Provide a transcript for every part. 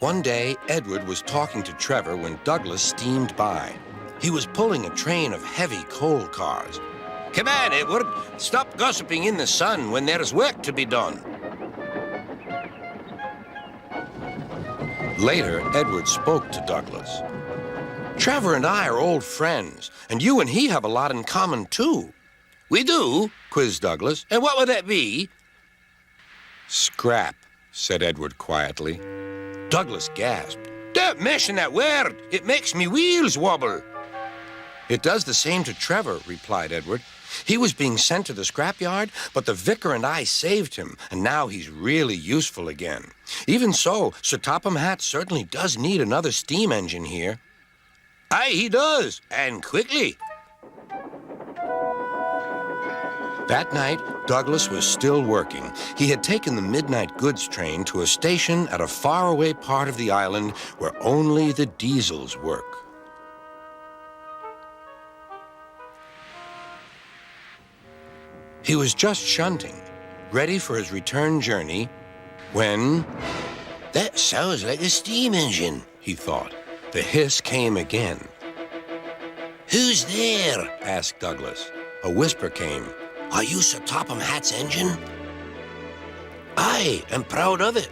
One day, Edward was talking to Trevor when Douglas steamed by. He was pulling a train of heavy coal cars. "Come on, Edward. Stop gossiping in the sun when there's work to be done." Later, Edward spoke to Douglas. "Trevor and I are old friends, and you and he have a lot in common, too." "We do?" quizzed Douglas. "And what would that be?" "Scrap," said Edward quietly. Douglas gasped. "Don't mention that word. It makes me wheels wobble." "It does the same to Trevor," replied Edward. "He was being sent to the scrapyard, but the vicar and I saved him, and now he's really useful again. Even so, Sir Topham Hatt certainly does need another steam engine here." "Aye, he does, and quickly." That night, Douglas was still working. He had taken the midnight goods train to a station at a faraway part of the island where only the diesels work. He was just shunting, ready for his return journey, when... "That sounds like a steam engine," he thought. The hiss came again. "Who's there?" asked Douglas. A whisper came. "Are you Sir Topham Hatt's engine?" "Aye, and proud of it."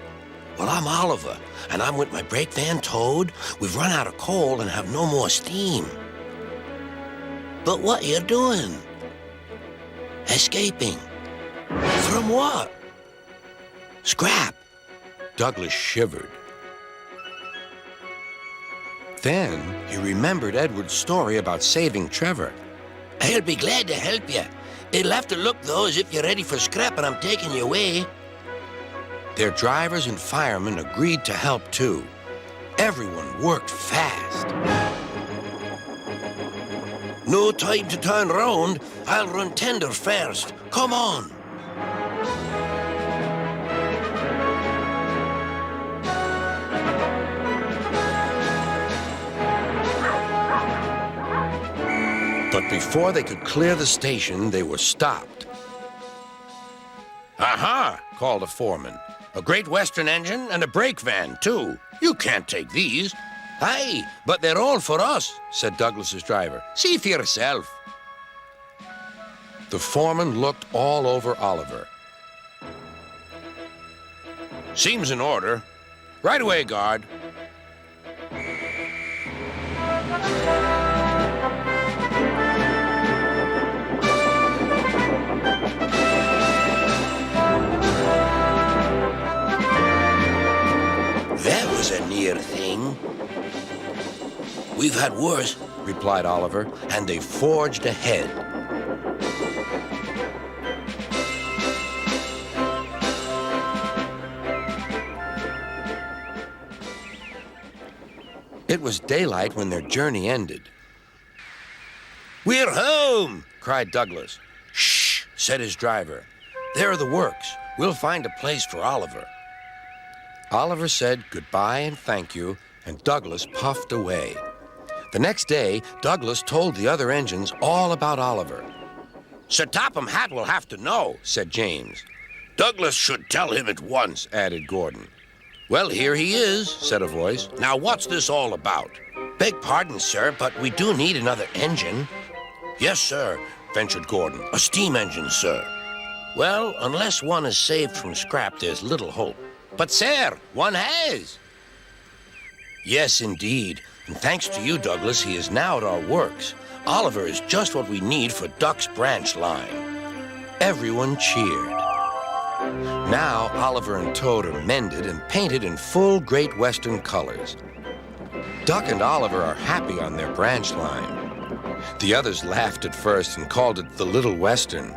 "Well, I'm Oliver, and I'm with my brake van towed. We've run out of coal and have no more steam." "But what are you doing?" "Escaping." "From what?" "Scrap." Douglas shivered. Then he remembered Edward's story about saving Trevor. "I'll be glad to help you. It'll have to look, though, as if you're ready for scrap and I'm taking you away." Their drivers and firemen agreed to help, too. Everyone worked fast. "No time to turn round. I'll run tender first. Come on." But before they could clear the station, they were stopped. "Aha!" called a foreman. "A Great Western engine and a brake van, too. You can't take these." "Aye, but they're all for us," said Douglas's driver. "See for yourself." The foreman looked all over Oliver. "Seems in order. Right away, guard." "That was a near thing." "We've had worse," replied Oliver, and they forged ahead. It was daylight when their journey ended. "We're home!" cried Douglas. "Shh!" said his driver. "There are the works. We'll find a place for Oliver." Oliver said goodbye and thank you, and Douglas puffed away. The next day, Douglas told the other engines all about Oliver. "Sir Topham Hatt will have to know," said James. "Douglas should tell him at once," added Gordon. "Well, here he is," said a voice. "Now, what's this all about?" "Beg pardon, sir, but we do need another engine." "Yes, sir," ventured Gordon. "A steam engine, sir." "Well, unless one is saved from scrap, there's little hope." "But, sir, one has." "Yes, indeed. And thanks to you, Douglas, he is now at our works. Oliver is just what we need for Duck's branch line." Everyone cheered. Now, Oliver and Toad are mended and painted in full Great Western colors. Duck and Oliver are happy on their branch line. The others laughed at first and called it the Little Western.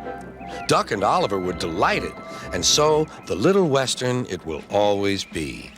Duck and Oliver were delighted, and so the Little Western it will always be.